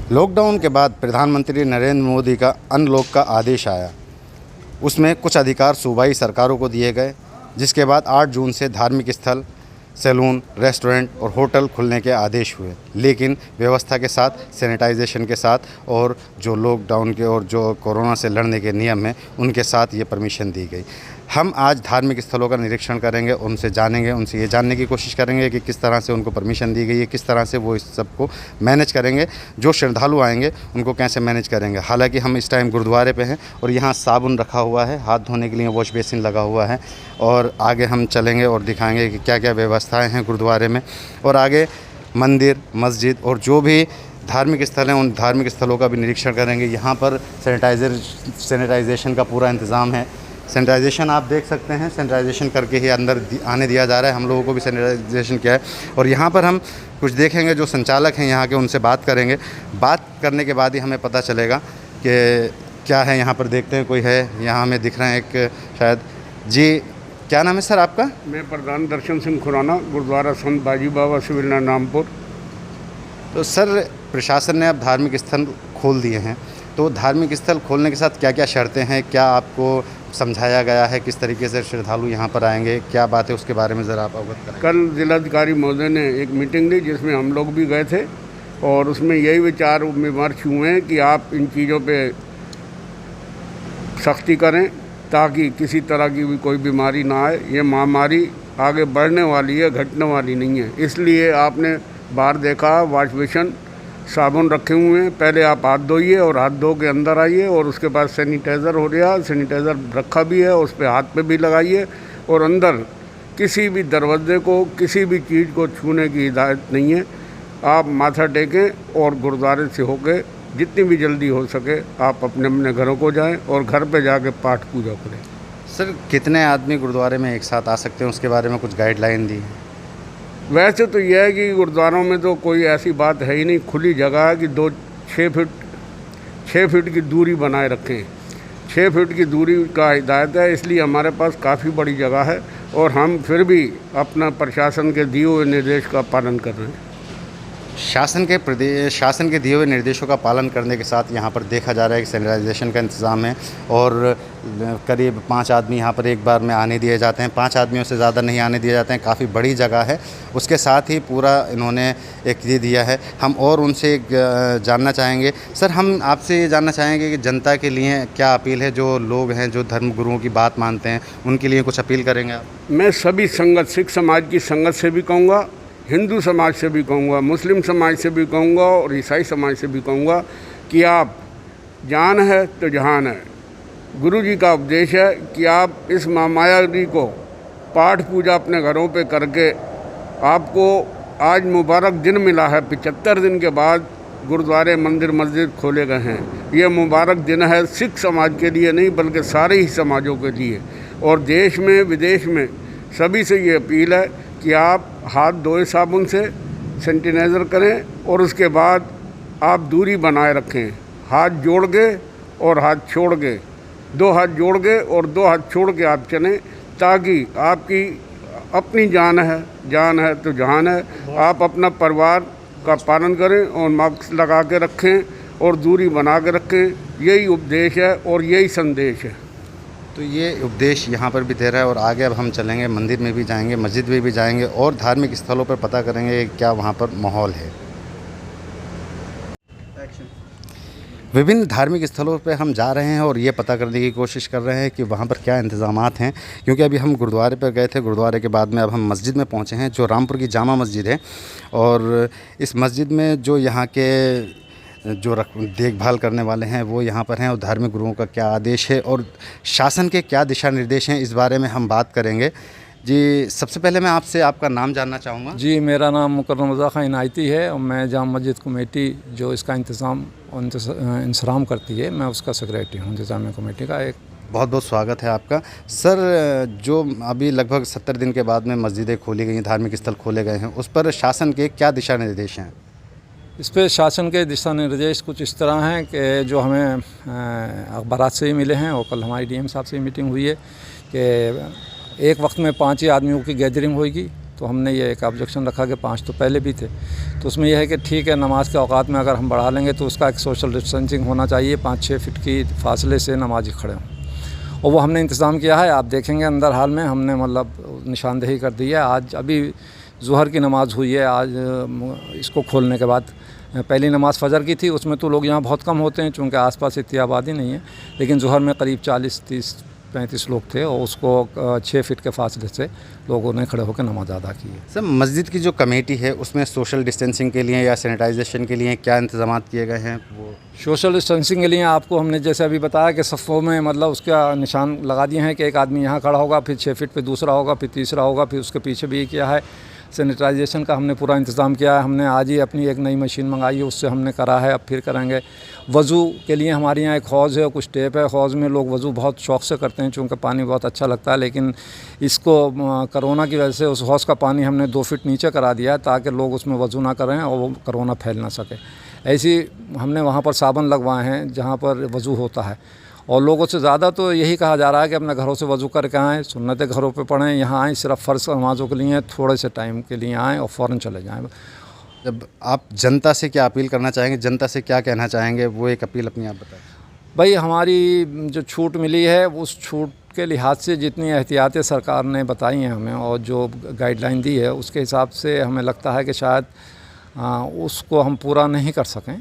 Lockdown के बाद प्रधानमंत्री नरेंद्र मोदी का अनलॉक का आदेश आया। उसमें कुछ अधिकार सूबाई सरकारों को दिए गए, जिसके बाद 8 जून से धार्मिक स्थल, सैलून, रेस्टोरेंट और होटल खुलने के आदेश हुए, लेकिन व्यवस्था के साथ, सैनिटाइजेशन के साथ और जो लॉकडाउन के और जो कोरोना से लड़ने के नियम हैं उनके साथ ये परमिशन दी गई। हम आज धार्मिक स्थलों का निरीक्षण करेंगे, उनसे जानेंगे, उनसे ये जानने की कोशिश करेंगे कि किस तरह से उनको परमिशन दी गई है, किस तरह से वो इस सबको मैनेज करेंगे, जो श्रद्धालु आएंगे उनको कैसे मैनेज करेंगे। हालांकि हम इस टाइम गुरुद्वारे पे हैं और यहाँ साबुन रखा हुआ है, हाथ धोने के लिए वॉश बेसिन लगा हुआ है और आगे हम चलेंगे और दिखाएंगे कि क्या क्या व्यवस्थाएँ हैं गुरुद्वारे में और आगे मंदिर, मस्जिद और जो भी धार्मिक स्थल हैं उन धार्मिक स्थलों का भी निरीक्षण करेंगे। यहाँ पर सैनिटाइजेशन का पूरा इंतज़ाम है। सैनिटाइजेशन आप देख सकते हैं, सैनिटाइजेशन करके ही अंदर आने दिया जा रहा है। हम लोगों को भी सैनिटाइजेशन किया है और यहाँ पर हम कुछ देखेंगे, जो संचालक हैं यहाँ के उनसे बात करेंगे। बात करने के बाद ही हमें पता चलेगा कि क्या है यहाँ पर। देखते हैं कोई है यहाँ, हमें दिख रहे हैं एक शायद। जी, क्या नाम है सर आपका? मैं प्रधान दर्शन सिंह खुराना, गुरुद्वारा संत बाजी बाबा सिविलना नामपुर। तो सर, प्रशासन ने अब धार्मिक स्थल खोल दिए हैं, तो धार्मिक स्थल खोलने के साथ क्या क्या शर्तें हैं, क्या आपको समझाया गया है, किस तरीके से श्रद्धालु यहाँ पर आएंगे, क्या बात है, उसके बारे में ज़रा आप अवगत करें। कल जिलाधिकारी महोदय ने एक मीटिंग ली जिसमें हम लोग भी गए थे और उसमें यही विचार विमर्श हुए हैं कि आप इन चीज़ों पे सख्ती करें ताकि किसी तरह की भी कोई बीमारी ना आए। ये महामारी आगे बढ़ने वाली है, घटने वाली नहीं है। इसलिए आपने बाहर देखा वॉश बेसिन, साबुन रखे हुए हैं। पहले आप हाथ धोइए और हाथ धो के अंदर आइए और उसके बाद सैनिटाइज़र हो रहा, सैनिटाइज़र रखा भी है, उस पर हाथ पे भी लगाइए और अंदर किसी भी दरवाजे को, किसी भी चीज़ को छूने की हिदायत नहीं है। आप माथा टेकें और गुरुद्वारे से होके जितनी भी जल्दी हो सके आप अपने अपने घरों को जाएं और घर पे जाके पाठ पूजा करें। सर, कितने आदमी गुरुद्वारे में एक साथ आ सकते हैं, उसके बारे में कुछ गाइडलाइन दी है? वैसे तो यह है कि गुरुद्वारों में तो कोई ऐसी बात है ही नहीं, खुली जगह है कि 6 फीट की दूरी बनाए रखें। 6 फीट की दूरी का हिदायत है, इसलिए हमारे पास काफ़ी बड़ी जगह है और हम फिर भी अपना प्रशासन के दिए हुए निर्देश का पालन कर रहे हैं। शासन के दिए हुए निर्देशों का पालन करने के साथ यहाँ पर देखा जा रहा है कि सैनिटाइजेशन का इंतज़ाम है और करीब 5 आदमी यहाँ पर एक बार में आने दिए जाते हैं। 5 आदमियों से ज़्यादा नहीं आने दिए जाते हैं। काफ़ी बड़ी जगह है, उसके साथ ही पूरा इन्होंने एक ये दिया है। हम और उनसे जानना चाहेंगे। सर, हम आपसे ये जानना चाहेंगे कि जनता के लिए क्या अपील है, जो लोग हैं जो धर्म गुरुओं की बात मानते हैं उनके लिए कुछ अपील करेंगे आप? मैं सभी संगत, सिख समाज की संगत से भी कहूँगा, हिंदू समाज से भी कहूँगा, मुस्लिम समाज से भी कहूँगा और ईसाई समाज से भी कहूँगा कि आप जान है तो जहान है। गुरु जी का उपदेश है कि आप इस महामारी को पाठ पूजा अपने घरों पे करके, आपको आज मुबारक दिन मिला है। 75 दिन के बाद गुरुद्वारे, मंदिर, मस्जिद खोले गए हैं। ये मुबारक दिन है सिख समाज के लिए नहीं बल्कि सारे ही समाजों के लिए। और देश में विदेश में सभी से ये अपील है कि आप हाथ धोए साबुन से, सैनिटाइज़र करें और उसके बाद आप दूरी बनाए रखें। हाथ जोड़ के और हाथ छोड़ के, 2 हाथ जोड़ के और 2 हाथ छोड़ के आप चलें, ताकि आपकी अपनी जान है तो जहान है। आप अपना परिवार का पालन करें और मास्क लगा के रखें और दूरी बना के रखें। यही उपदेश है और यही संदेश है। तो ये उपदेश यहाँ पर भी दे रहा है और आगे अब हम चलेंगे, मंदिर में भी जाएंगे, मस्जिद में भी जाएंगे और धार्मिक स्थलों पर पता करेंगे क्या वहाँ पर माहौल है। विभिन्न धार्मिक स्थलों पे हम जा रहे हैं और ये पता करने की कोशिश कर रहे हैं कि वहाँ पर क्या इंतज़ामात हैं, क्योंकि अभी हम गुरुद्वारे पर गए थे। गुरुद्वारे के बाद में अब हम मस्जिद में पहुँचे हैं, जो रामपुर की जामा मस्जिद है। और इस मस्जिद में जो यहाँ के जो देखभाल करने वाले हैं वो यहाँ पर हैं और धार्मिक गुरुओं का क्या आदेश है और शासन के क्या दिशा निर्देश हैं, इस बारे में हम बात करेंगे। जी, सबसे पहले मैं आपसे आपका नाम जानना चाहूँगा। जी, मेरा नाम मुकर्रम रज़ा खां इनायती है और मैं जामा मस्जिद कमेटी जो इसका इंतज़ाम करती है, मैं उसका सेक्रेटरी हूँ इंतज़ामिया कमेटी का। एक बहुत बहुत स्वागत है आपका। सर, जो अभी लगभग 70 दिन के बाद में मस्जिदें खोली गई हैं, धार्मिक स्थल खोले गए हैं, उस पर शासन के क्या दिशा निर्देश हैं? इस पर शासन के दिशा निर्देश कुछ इस तरह हैं कि जो हमें अखबारात से ही मिले हैं और कल हमारी डीएम साहब से मीटिंग हुई है कि एक वक्त में 5 ही आदमियों की गैदरिंग होगी तो हमने ये एक ऑब्जेक्शन रखा कि 5 तो पहले भी थे। तो उसमें यह है कि ठीक है, नमाज के औकात में अगर हम बढ़ा लेंगे तो उसका एक सोशल डिस्टेंसिंग होना चाहिए, 5-6 फीट की फासले से नमाजी खड़े हों, और वो हमने इंतज़ाम किया है। आप देखेंगे अंदर हाल में हमने मतलब निशानदेही कर दी है। आज अभी ज़ुहर की नमाज़ हुई है, आज इसको खोलने के बाद। पहली नमाज़ फ़जर की थी, उसमें तो लोग यहाँ बहुत कम होते हैं चूँकि आसपास इतनी आबादी नहीं है, लेकिन ज़ुहर में करीब 40-30-35 लोग थे और उसको 6 फीट के फासले से लोगों ने खड़े होकर नमाज़ अदा की है। सर, मस्जिद की जो कमेटी है उसमें सोशल डिस्टेंसिंग के लिए या सैनिटाइजेशन के लिए क्या इंतजाम किए गए हैं? वो सोशल डिस्टेंसिंग के लिए आपको हमने जैसे अभी बताया कि सफ़ों में मतलब उसका निशान लगा दिए हैं कि एक आदमी यहाँ खड़ा होगा, फिर 6 फीट पे दूसरा होगा, फिर तीसरा होगा, फिर उसके पीछे भी किया है। सैनिटाइजेशन का हमने पूरा इंतज़ाम किया है। हमने आज ही अपनी एक नई मशीन मंगाई है, उससे हमने करा है, अब फिर करेंगे। वज़ू के लिए हमारे यहाँ एक हौज़ है और कुछ टेप है। हौज़ में लोग वज़ू बहुत शौक़ से करते हैं चूँकि पानी बहुत अच्छा लगता है, लेकिन इसको कोरोना की वजह से उस हौज़ का पानी हमने 2 फीट नीचे करा दिया है ताकि लोग उसमें वज़ू ना करें और वो कोरोना फैल ना सके। ऐसी हमने वहाँ पर साबुन लगवाए हैं जहाँ पर वज़ू होता है, और लोगों से ज़्यादा तो यही कहा जा रहा है कि अपने घरों से वज़ू करके आएँ, सुन्नतें घरों पे पढ़ें, यहाँ आएँ सिर्फ फ़र्ज़ नमाज़ों के लिए थोड़े से टाइम के लिए आएँ और फ़ौरन चले जाएँ। जब आप जनता से क्या अपील करना चाहेंगे, जनता से क्या कहना चाहेंगे, वो एक अपील अपनी आप बताएं। भाई, हमारी जो छूट मिली है उस छूट के लिहाज से जितनी एहतियातें सरकार ने बताई हैं हमें और जो गाइडलाइन दी है उसके हिसाब से हमें लगता है कि शायद उसको हम पूरा नहीं कर सकें।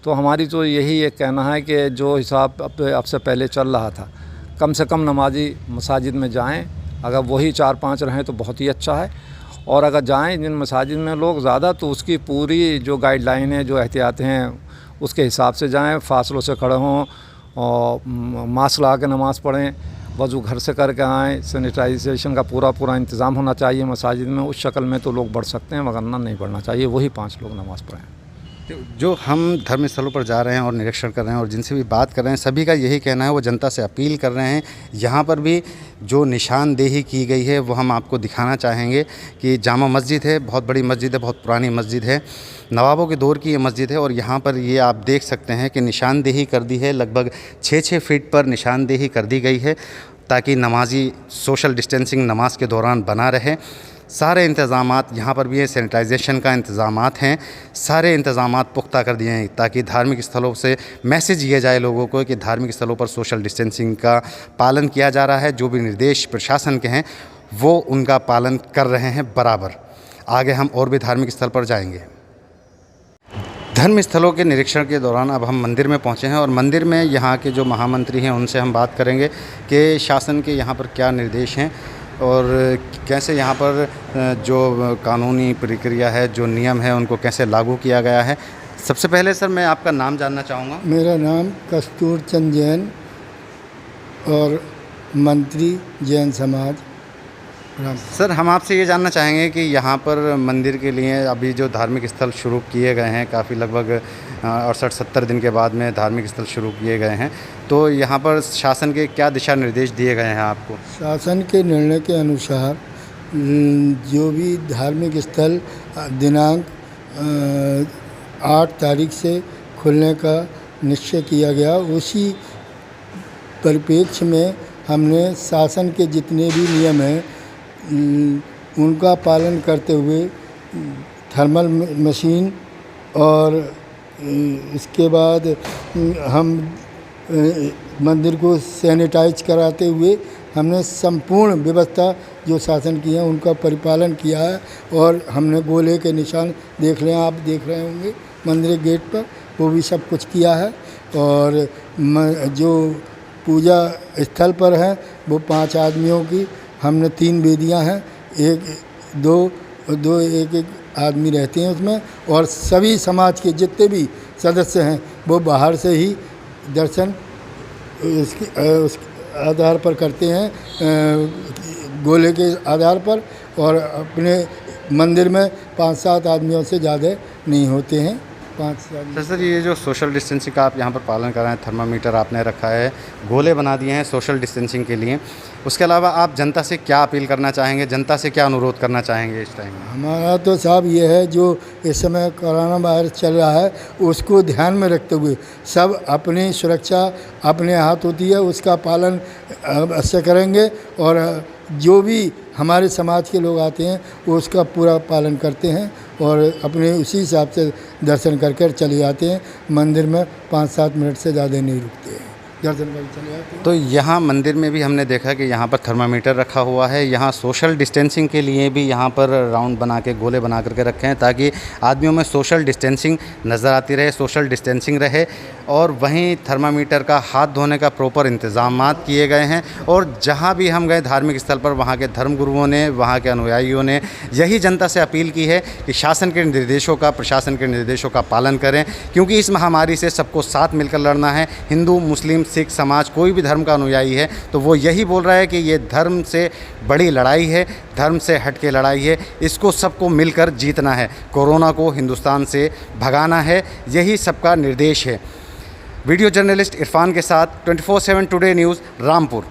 तो हमारी तो यही एक कहना है कि जो हिसाब अब से पहले चल रहा था, कम से कम नमाजी मसाजिद में जाएं। अगर वही 4-5 रहें तो बहुत ही अच्छा है, और अगर जाएं जिन मसाजिद में लोग ज़्यादा तो उसकी पूरी जो गाइडलाइन है, जो एहतियातें हैं उसके हिसाब से जाएं, फासलों से खड़े हों और मास्क लगा के नमाज़ पढ़ें, वज़ू घर से करके आएँ। सैनिटाइजेशन का पूरा इंतज़ाम होना चाहिए मसाजिद में। उस शक्ल में तो लोग बढ़ सकते हैं, वरना नहीं बढ़ना चाहिए। वही 5 लोग नमाज़ पढ़ें। जो हम धर्म स्थलों पर जा रहे हैं और निरीक्षण कर रहे हैं और जिनसे भी बात कर रहे हैं, सभी का यही कहना है, वो जनता से अपील कर रहे हैं। यहाँ पर भी जो निशानदेही की गई है वो हम आपको दिखाना चाहेंगे कि जामा मस्जिद है, बहुत बड़ी मस्जिद है, बहुत पुरानी मस्जिद है, नवाबों के दौर की ये मस्जिद है। और यहाँ पर ये आप देख सकते हैं कि निशानदेही कर दी है, लगभग 6-6 फीट पर निशानदेही कर दी गई है ताकि नमाजी सोशल डिस्टेंसिंग नमाज के दौरान बना रहे। सारे इंतज़ामात यहाँ पर भी है, सैनिटाइजेशन का इंतज़ामात हैं, सारे इंतज़ामात पुख्ता कर दिए हैं ताकि धार्मिक स्थलों से मैसेज दिया जाए लोगों को कि धार्मिक स्थलों पर सोशल डिस्टेंसिंग का पालन किया जा रहा है। जो भी निर्देश प्रशासन के हैं वो उनका पालन कर रहे हैं बराबर। आगे हम और भी धार्मिक स्थल पर जाएंगे। धर्म स्थलों के निरीक्षण के दौरान अब हम मंदिर में पहुँचे हैं और मंदिर में यहाँ के जो महामंत्री हैं उनसे हम बात करेंगे कि शासन के यहाँ पर क्या निर्देश हैं और कैसे यहाँ पर जो कानूनी प्रक्रिया है, जो नियम है, उनको कैसे लागू किया गया है। सबसे पहले सर मैं आपका नाम जानना चाहूँगा। मेरा नाम कस्तूर चंद जैन और मंत्री जैन समाज। सर, हम आपसे ये जानना चाहेंगे कि यहाँ पर मंदिर के लिए अभी जो धार्मिक स्थल शुरू किए गए हैं, काफ़ी लगभग 68-70 दिन के बाद में धार्मिक स्थल शुरू किए गए हैं, तो यहाँ पर शासन के क्या दिशा निर्देश दिए गए हैं आपको? शासन के निर्णय के अनुसार जो भी धार्मिक स्थल दिनांक 8 तारीख से खुलने का निश्चय किया गया, उसी परिप्रेक्ष्य में हमने शासन के जितने भी नियम हैं उनका पालन करते हुए थर्मल मशीन और इसके बाद हम मंदिर को सैनिटाइज कराते हुए हमने संपूर्ण व्यवस्था जो शासन की है उनका परिपालन किया है। और हमने गोले के निशान देख रहे हैं, आप देख रहे होंगे मंदिर गेट पर, वो भी सब कुछ किया है। और जो पूजा स्थल पर है वो 5 आदमियों की हमने 3 वेदियां हैं, एक आदमी रहते हैं उसमें, और सभी समाज के जितने भी सदस्य हैं वो बाहर से ही दर्शन उस आधार पर करते हैं, गोले के आधार पर, और अपने मंदिर में 5-7 आदमियों से ज़्यादा नहीं होते हैं। 5-7। सर, ये जो सोशल डिस्टेंसिंग का आप यहाँ पर पालन कर रहे हैं, थर्मामीटर आपने रखा है, गोले बना दिए हैं सोशल डिस्टेंसिंग के लिए, उसके अलावा आप जनता से क्या अपील करना चाहेंगे, जनता से क्या अनुरोध करना चाहेंगे इस टाइम में? हमारा तो साहब ये है, जो इस समय कोरोना वायरस चल रहा है उसको ध्यान में रखते हुए सब अपनी सुरक्षा अपने हाथ होती है, उसका पालन अवश्य करेंगे। और जो भी हमारे समाज के लोग आते हैं वो उसका पूरा पालन करते हैं और अपने उसी हिसाब से दर्शन कर कर चले जाते हैं। मंदिर में 5-7 मिनट से ज़्यादा नहीं रुकते हैं, दर्शन करके चले जाते हैं। तो यहाँ मंदिर में भी हमने देखा कि यहाँ पर थर्मामीटर रखा हुआ है। यहाँ सोशल डिस्टेंसिंग के लिए भी यहाँ पर राउंड बना के गोले बना करके रखे हैं ताकि आदमियों में सोशल डिस्टेंसिंग नज़र आती रहे, सोशल डिस्टेंसिंग रहे। और वहीं थर्मामीटर का हाथ धोने का प्रॉपर इंतज़ामात किए गए हैं। और जहाँ भी हम गए धार्मिक स्थल पर वहाँ के धर्मगुरुओं ने, वहाँ के अनुयायियों ने यही जनता से अपील की है कि शासन के निर्देशों का, प्रशासन के निर्देशों का पालन करें, क्योंकि इस महामारी से सबको साथ मिलकर लड़ना है। हिंदू, मुस्लिम, सिख समाज, कोई भी धर्म का अनुयायी है तो वो यही बोल रहा है कि ये धर्म से बड़ी लड़ाई है, धर्म से हट के लड़ाई है, इसको सबको मिलकर जीतना है, कोरोना को हिंदुस्तान से भगाना है, यही सबका निर्देश है। वीडियो जर्नलिस्ट इरफान के साथ 24/7 टुडे न्यूज़, रामपुर।